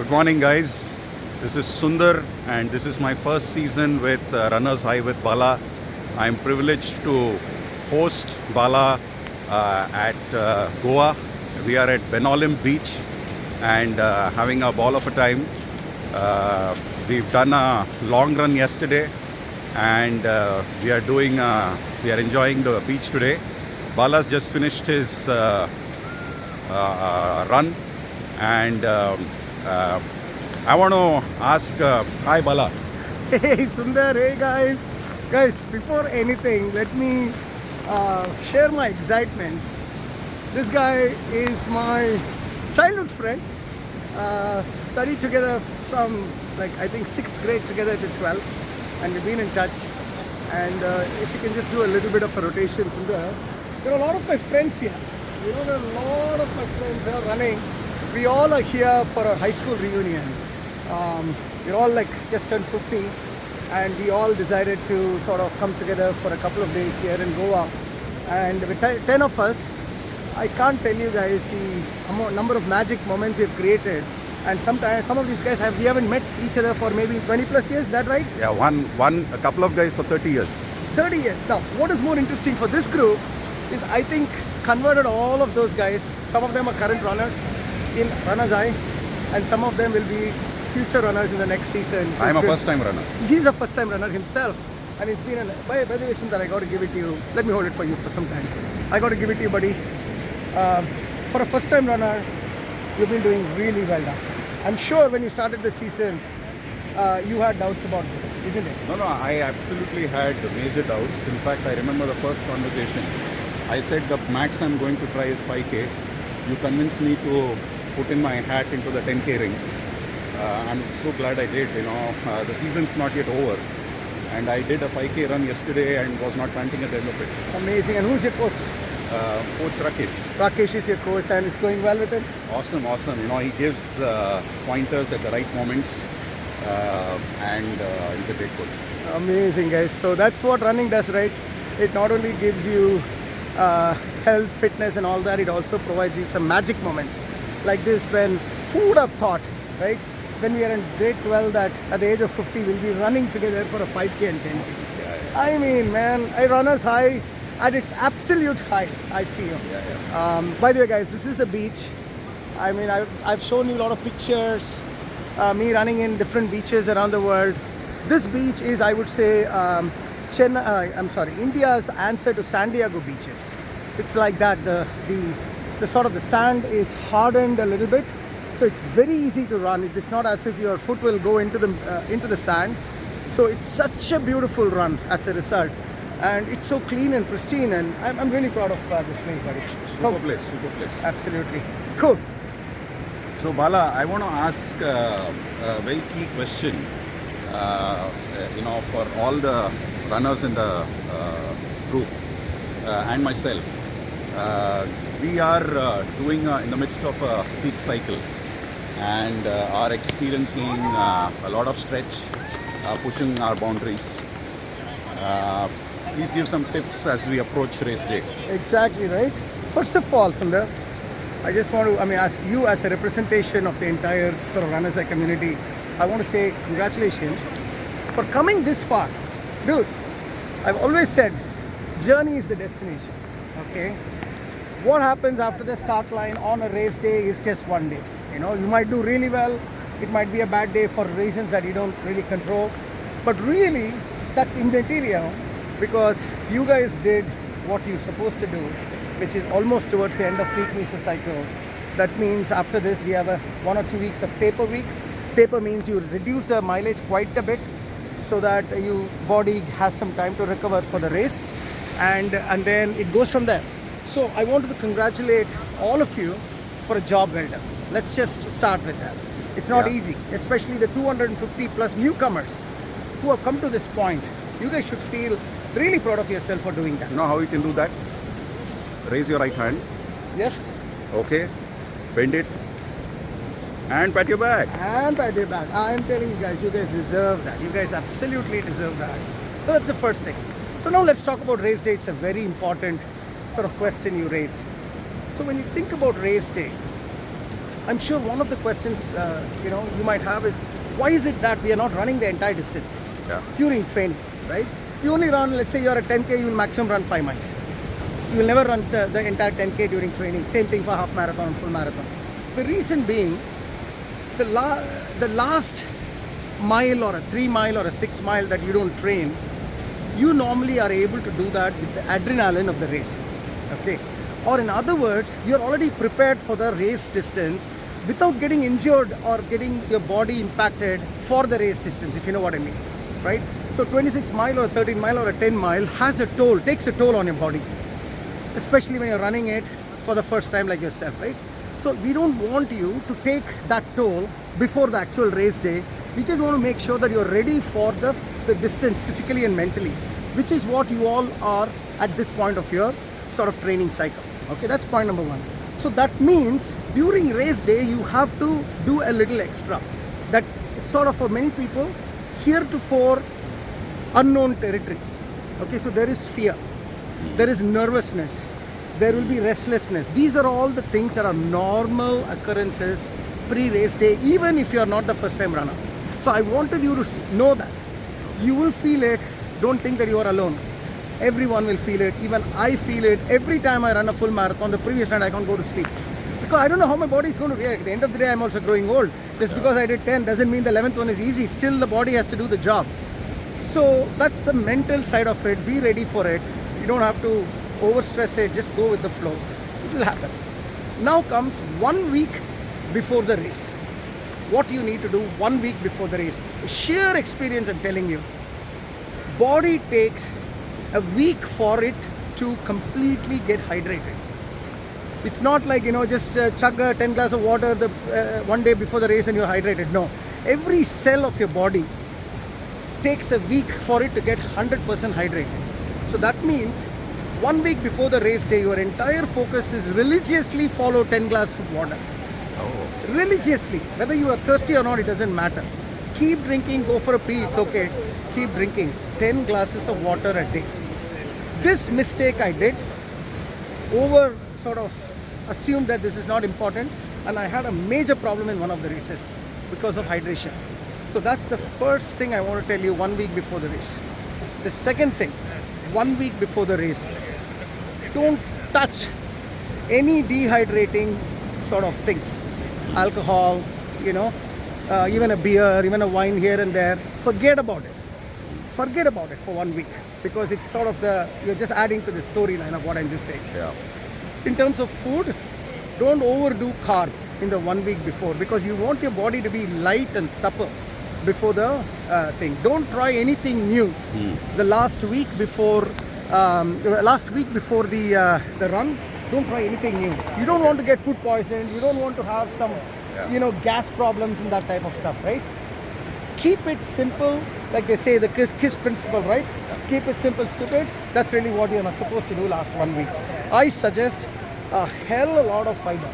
Good morning, guys. This is Sundar, and this is my first season with Runners High with Bala. I'm privileged to host Bala at Goa. We are at Benolim Beach and having a ball of a time. We've done a long run yesterday, and we are enjoying the beach today. Bala's just finished his run, and I want to ask, hi Bala. Hey Sundar, hey guys. Guys, before anything, let me share my excitement. This guy is my childhood friend. Studied together from I think 6th grade together to 12th, and we've been in touch. And if you can just do a little bit of a rotation, Sundar, there are a lot of my friends here. You know, there are a lot of my friends who are running. We all are here for a high school reunion. We're all just turned 50, and we all decided to sort of come together for a couple of days here in Goa. And with 10 of us, I can't tell you guys the number of magic moments we've created. And sometimes some of these guys we haven't met each other for maybe 20 plus years. Is that right? Yeah, a couple of guys for 30 years. 30 years. Now, what is more interesting for this group is I think converted all of those guys. Some of them are current runners in Runners High, and some of them will be future runners in the next season. I'm a first-time runner. He's a first-time runner himself, and he's been by the way, Sundar, I got to give it to you. Let me hold it for you for some time. I got to give it to you, buddy. For a first-time runner, you've been doing really well now. I'm sure when you started the season, you had doubts about this, isn't it? No, I absolutely had major doubts. In fact, I remember the first conversation. I said the max I'm going to try is 5K. You convinced me to put in my hat into the 10K ring. I'm so glad I did. The season's not yet over, and I did a 5K run yesterday and was not panting at the end of it. Amazing. And who's your coach? Coach Rakesh. Rakesh is your coach, and it's going well with him? Awesome. He gives pointers at the right moments, and he's a great coach. Amazing, guys. So that's what running does, right? It not only gives you health, fitness and all that, it also provides you some magic moments like this. When who would have thought, right? When we are in grade 12 that at the age of 50 we'll be running together for a 5K and 10K. Yeah. I mean, man, Runners High at its absolute high, I feel. By the way, guys, this is the beach. I mean, I've shown you a lot of pictures, me running in different beaches around the world. This beach is, I would say, India's answer to San Diego beaches. It's like that. The sort of the sand is hardened a little bit, so it's very easy to run. It is not as if your foot will go into the sand. So it's such a beautiful run as a result, and it's so clean and pristine. And I'm really proud of this place, buddy. Super place. Absolutely cool. So Bala, I want to ask a very key question. For all the runners in the group and myself, we are doing in the midst of a peak cycle, and are experiencing a lot of stretch, pushing our boundaries. Please give some tips as we approach race day. Exactly right. First of all, Sundar, I just want to, as a representation of the entire sort of Runners High community, I want to say congratulations for coming this far. Dude, I've always said, journey is the destination, okay? What happens after the start line on a race day is just one day. You might do really well. It might be a bad day for reasons that you don't really control. But really, that's immaterial, because you guys did what you're supposed to do, which is almost towards the end of peak meso cycle. That means after this, we have 1 or 2 weeks of taper week. Taper means you reduce the mileage quite a bit, so that your body has some time to recover for the race, and then it goes from there. So I wanted to congratulate all of you for a job well done. Let's just start with that. It's not easy, especially the 250 plus newcomers who have come to this point. You guys should feel really proud of yourself for doing that. You know how you can do that? Raise your right hand. Yes. Okay. Bend it. And pat your back. And pat your back. I'm telling you guys deserve that. You guys absolutely deserve that. So that's the first thing. So now let's talk about race day. It's a very important sort of question you raised. So when you think about race day, I'm sure one of the questions you might have is, why is it that we are not running the entire distance during training, right? You only run, let's say you're at 10K, you will maximum run 5 miles. You will never run the entire 10K during training. Same thing for half marathon and full marathon. The reason being, the last mile or a 3 mile or a 6 mile that you don't train, you normally are able to do that with the adrenaline of the race. Okay? Or in other words, you're already prepared for the race distance without getting injured or getting your body impacted for the race distance, if you know what I mean, right? So 26 mile or 13 mile or a 10 mile takes a toll on your body, especially when you're running it for the first time like yourself, right? So we don't want you to take that toll before the actual race day. We just want to make sure that you're ready for the distance physically and mentally, which is what you all are at this point of your sort of training cycle. Okay, that's point number one. So that means during race day, you have to do a little extra. That is sort of for many people, heretofore unknown territory. Okay, so there is fear, there is nervousness, there will be restlessness. These are all the things that are normal occurrences pre-race day, even if you are not the first time runner. So I wanted you to know that. You will feel it. Don't think that you are alone. Everyone will feel it. Even I feel it. Every time I run a full marathon, the previous night I can't go to sleep. Because I don't know how my body is going to react. At the end of the day, I'm also growing old. Just because I did 10 doesn't mean the 11th one is easy. Still, the body has to do the job. So that's the mental side of it. Be ready for it. You don't have to overstress it. Just go with the flow. It will happen. Now comes 1 week before the race. What you need to do 1 week before the race. Sheer experience, I'm telling you. Body takes a week for it to completely get hydrated. It's not like, just chug a 10 glass of water one day before the race and you're hydrated. No. Every cell of your body takes a week for it to get 100% hydrated. So that means 1 week before the race day, your entire focus is religiously follow 10 glasses of water. Oh. Religiously. Whether you are thirsty or not, it doesn't matter. Keep drinking, go for a pee, it's okay. Keep drinking 10 glasses of water a day. This mistake I did, sort of assumed that this is not important, and I had a major problem in one of the races because of hydration. So that's the first thing I want to tell you 1 week before the race. The second thing, 1 week before the race, don't touch any dehydrating sort of things. Alcohol, even a beer, even a wine here and there. Forget about it. Forget about it for 1 week, because it's sort of you're just adding to the storyline of what I'm just saying. Yeah. In terms of food, don't overdo carb in the 1 week before, because you want your body to be light and supple before the thing. Don't try anything new. The last week before the run, don't try anything new. You don't want to get food poisoned. You don't want to have some, gas problems and that type of stuff, right? Keep it simple, like they say, the KISS principle, right? Keep it simple, stupid. That's really what you're not supposed to do last 1 week. I suggest a lot of fiber,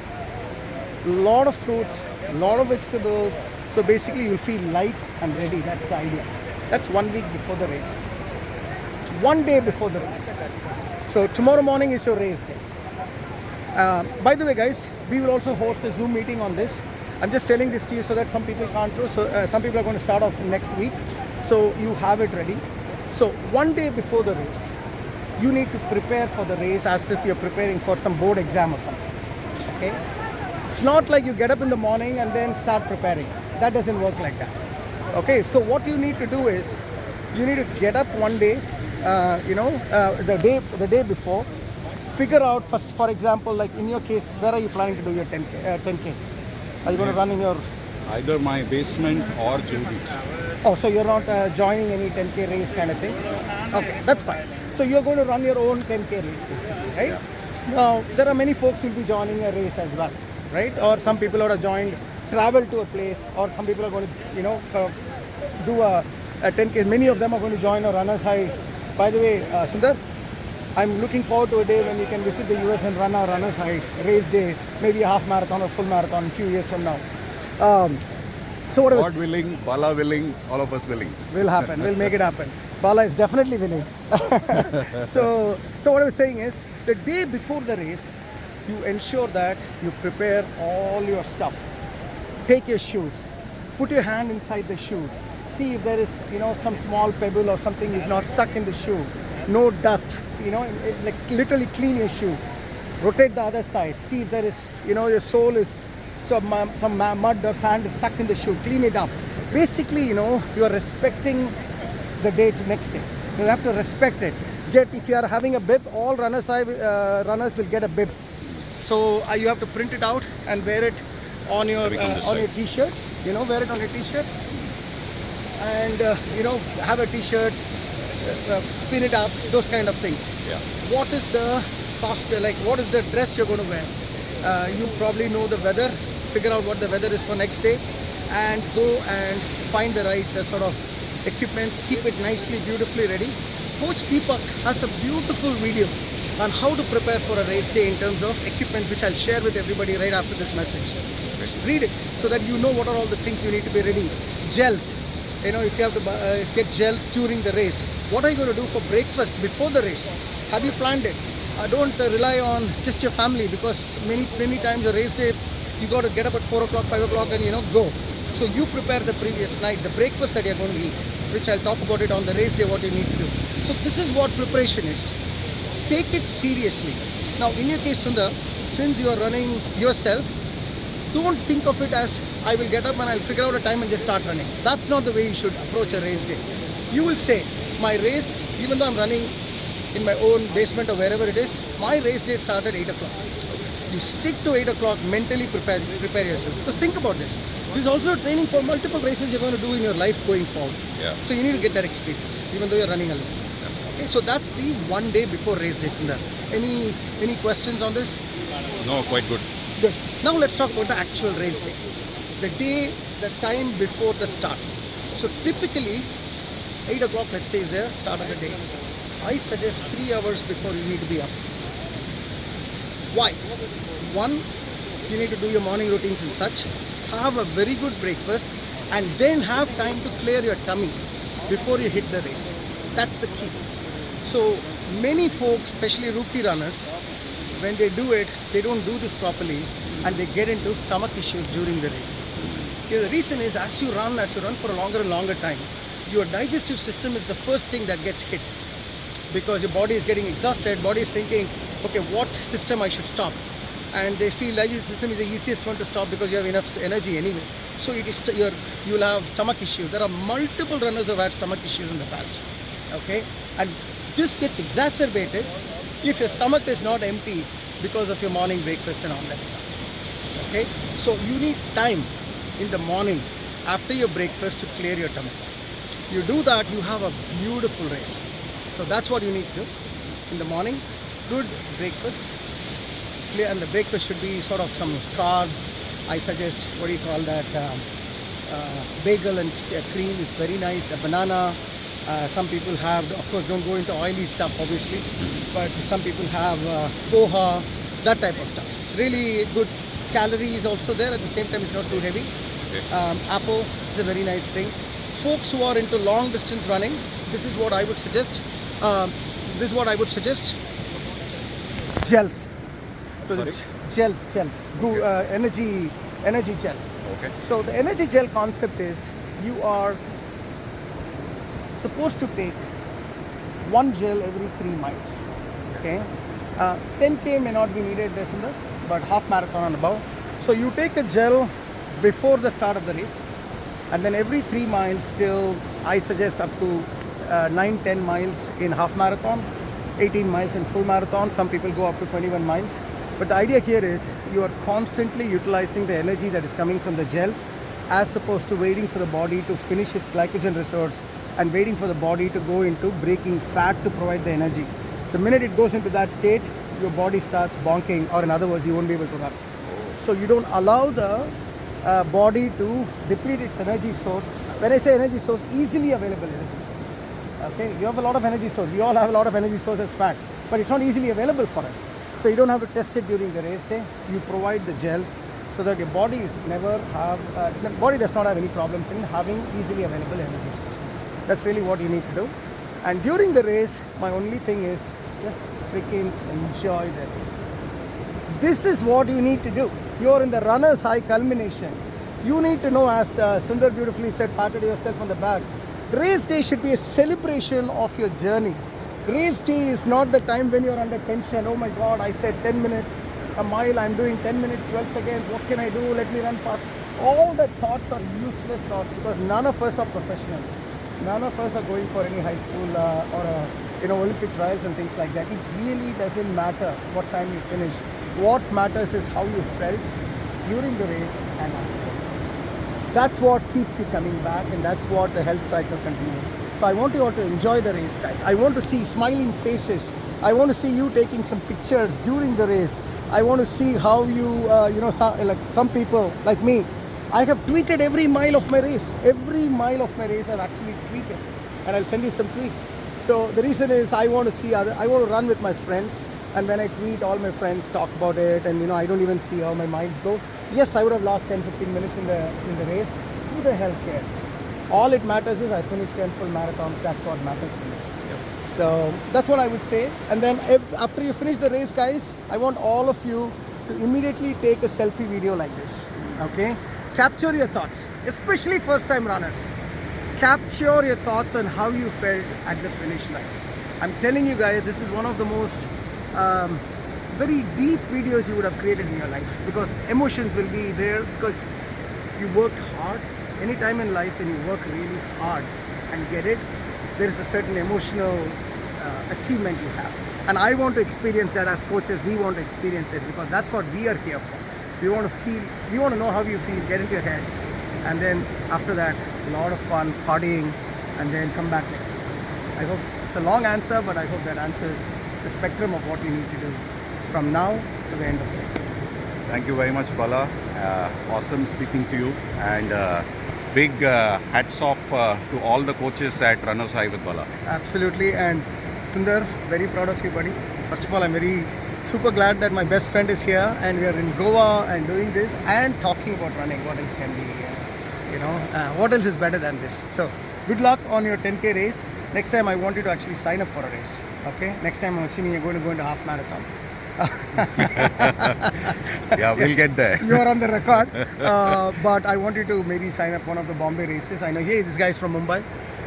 a lot of fruits, a lot of vegetables. So basically you'll feel light and ready. That's the idea. That's 1 week before the race. 1 day before the race. So tomorrow morning is your race day. By the way, guys, we will also host a Zoom meeting on this. I'm just telling this to you so that some people can't do. So some people are going to start off next week. So you have it ready. So 1 day before the race, you need to prepare for the race as if you're preparing for some board exam or something. Okay? It's not like you get up in the morning and then start preparing. That doesn't work like that. Okay? So what you need to do is, you need to get up 1 day, the day before. Figure out, for example, like in your case, where are you planning to do your 10K? Are you going to run in your... Either my basement or Jill Beach. Oh, so you're not joining any 10K race kind of thing? Okay, that's fine. So you're going to run your own 10K race, basically, right? Yeah. Now, there are many folks who will be joining a race as well, right? Or some people who are travel to a place, or some people are going to, sort of do a 10K. Many of them are going to join a runner's high. By the way, Sundar, I'm looking forward to a day when we can visit the US and run our runner's high race day, maybe a half marathon or full marathon a few years from now. So what God willing, Bala willing, all of us willing. Will happen. We'll make it happen. Bala is definitely willing. So what I was saying is, the day before the race, you ensure that you prepare all your stuff. take your shoes, put your hand inside the shoe, see if there is, some small pebble or something is not stuck in the shoe, no dust, like literally clean your shoe. Rotate the other side, see if there is, your sole is some mud or sand is stuck in the shoe, clean it up. Basically, you are respecting the day to next day. You have to respect it. If you are having a bib, all runners will get a bib. So you have to print it out and wear it on your t-shirt. Wear it on your t-shirt, and have a t-shirt, pin it up, those kind of things. Yeah. What is the cost? Like, what is the dress you're going to wear? You probably know the weather. Figure out what the weather is for next day, and go and find the right sort of equipment. Keep it nicely, beautifully ready. Coach Deepak has a beautiful video on how to prepare for a race day in terms of equipment, which I'll share with everybody right after this message. Read it so that you know what are all the things you need to be ready. Gels. If you have to get gels during the race. What are you going to do for breakfast before the race? Have you planned it? Don't rely on just your family, because many times a race day, you got to get up at 4 o'clock, 5 o'clock and go. So you prepare the previous night, the breakfast that you're going to eat, which I'll talk about it on the race day, what you need to do. So this is what preparation is. Take it seriously. Now in your case, Sundar, since you are running yourself, don't think of it as I will get up and I'll figure out a time and just start running. That's not the way you should approach a race day. You will say, my race, even though I'm running in my own basement or wherever it is, my race day started at 8 o'clock. You stick to 8 o'clock, mentally prepare yourself. Because think about this. This is also training for multiple races you're going to do in your life going forward. Yeah. So you need to get that experience, even though you're running alone. Okay, so that's the one day before race day, Sundar. Any questions on this? No, quite good. Good. Now let's talk about the actual race day. The time before the start. So typically, 8 o'clock, let's say, is the start of the day. I suggest 3 hours before you need to be up. Why? One, you need to do your morning routines and such. Have a very good breakfast, and then have time to clear your tummy before you hit the race. That's the key. So many folks, especially rookie runners, when they do it, they don't do this properly and they get into stomach issues during the race. The reason is, as you run for a longer and longer time, your digestive system is the first thing that gets hit, because your body is getting exhausted, body is thinking, okay, what system I should stop? And they feel digestive system is the easiest one to stop because you have enough energy anyway. So it is you'll have stomach issues. There are multiple runners who have had stomach issues in the past. Okay, and this gets exacerbated if your stomach is not empty because of your morning breakfast and all that stuff. Okay, so you need time in the morning after your breakfast to clear your tummy. You do that, you have a beautiful race. So that's what you need to do in the morning. Good breakfast. And the breakfast should be sort of some carb. I suggest, what do you call that, bagel and cream is very nice, a banana. Some people have, of course, don't go into oily stuff obviously, but some people have poha, that type of stuff. Really good calories also there, at the same time it's not too heavy. Okay. Apple is a very nice thing. Folks who are into long distance running, this is what I would suggest. Gels. Sorry? Gels. Okay. Energy gel. Okay. So the energy gel concept is, you are supposed to take one gel every 3 miles. Okay. 10K may not be needed, Sundar, but half marathon and above. So you take a gel before the start of the race, and then every 3 miles till, I suggest, up to 9-10 miles in half marathon, 18 miles in full marathon. Some people go up to 21 miles. But the idea here is, you are constantly utilizing the energy that is coming from the gels, as opposed to waiting for the body to finish its glycogen reserves and waiting for the body to go into breaking fat to provide the energy. The minute it goes into that state, your body starts bonking, or in other words, you won't be able to run. So you don't allow the body to deplete its energy source. When I say energy source, easily available energy source. Okay, you have a lot of energy source. We all have a lot of energy source as fat, but it's not easily available for us. So you don't have to test it during the race day. You provide the gels so that your body the body does not have any problems in having easily available energy source. That's really what you need to do. And during the race, my only thing is, just freaking enjoy the race. This is what you need to do. You're in the runner's high culmination. You need to know, as Sundar beautifully said, patted yourself on the back. Race day should be a celebration of your journey. Race day is not the time when you're under tension. Oh my God, I said 10 minutes a mile, I'm doing 10 minutes, 12 seconds. What can I do? Let me run fast. All the thoughts are useless thoughts because none of us are professionals. None of us are going for any high school or Olympic trials and things like that. It really doesn't matter what time you finish. What matters is how you felt during the race and afterwards. That's what keeps you coming back, and that's what the health cycle continues. So I want you all to enjoy the race, guys. I want to see smiling faces. I want to see you taking some pictures during the race. I want to see how you, some people like me, I have tweeted every mile of my race. Every mile of my race I've actually tweeted, and I'll send you some tweets. So the reason is I want to see I want to run with my friends, and when I tweet, all my friends talk about it, and I don't even see how my miles go. Yes, I would have lost 10-15 minutes in the race. Who the hell cares? All it matters is I finished 10 full marathons. That's what matters to me. Yep. So that's what I would say. And then after you finish the race, guys, I want all of you to immediately take a selfie video like this. Okay? Capture your thoughts, especially first-time runners. Capture your thoughts on how you felt at the finish line. I'm telling you guys, this is one of the most very deep videos you would have created in your life, because emotions will be there because you worked hard. Any time in life when you work really hard and get it, there is a certain emotional achievement you have. And I want to experience that. As coaches, we want to experience it because that's what we are here for. We want to feel, we want to know how you feel, get into your head, and then after that, a lot of fun, partying, and then come back next season. I hope it's a long answer, but I hope that answers the spectrum of what you need to do from now to the end of this. Thank you very much, Bala. Awesome speaking to you, and big hats off to all the coaches at Runners High with Bala. Absolutely, and Sundar, very proud of you, buddy. First of all, I'm very super glad that my best friend is here and we are in Goa and doing this and talking about running. What else can be, what else is better than this? So good luck on your 10K race. Next time I want you to actually sign up for a race. Okay? Next time I'm assuming you're going to go into half marathon. Yeah, we'll get there. You are on the record. But I want you to maybe sign up one of the Bombay races. I know, hey, this guy's from Mumbai.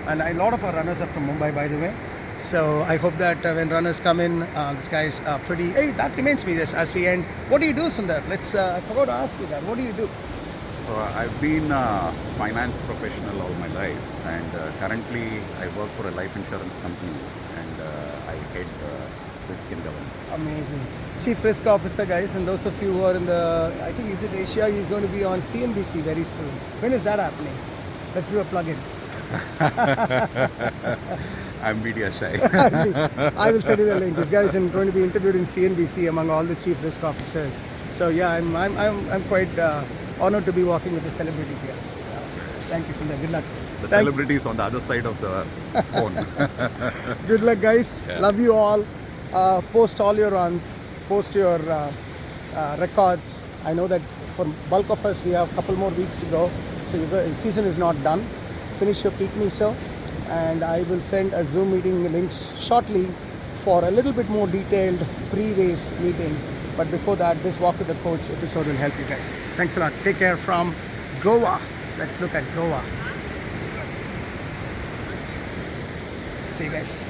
And a lot of our runners are from Mumbai, by the way. So I hope that when runners come in, this guy's pretty... Hey, that reminds me this as we end. What do you do, Sundar? I forgot to ask you that. What do you do? So I've been a finance professional all my life, and currently I work for a life insurance company, and I head risk and governance. Amazing. Chief Risk Officer, guys, and those of you who are in the, I think, is it Asia? He's going to be on CNBC very soon. When is that happening? Let's do a plug-in. I'm media shy. I will send you the link. This guy is going to be interviewed in CNBC among all the chief risk officers. So yeah, I'm quite honored to be working with a celebrity here. Thank you, Sundar. Good luck. The celebrity is on the other side of the phone. Good luck, guys. Yeah. Love you all. Post all your runs. Post your records. I know that for bulk of us, we have a couple more weeks to go. So the season is not done. Finish your peak meso. And I will send a Zoom meeting links shortly for a little bit more detailed pre-race meeting. But before that, this Walk with the Coach episode will help you guys. Thanks a lot. Take care from Goa. Let's look at Goa. See you guys.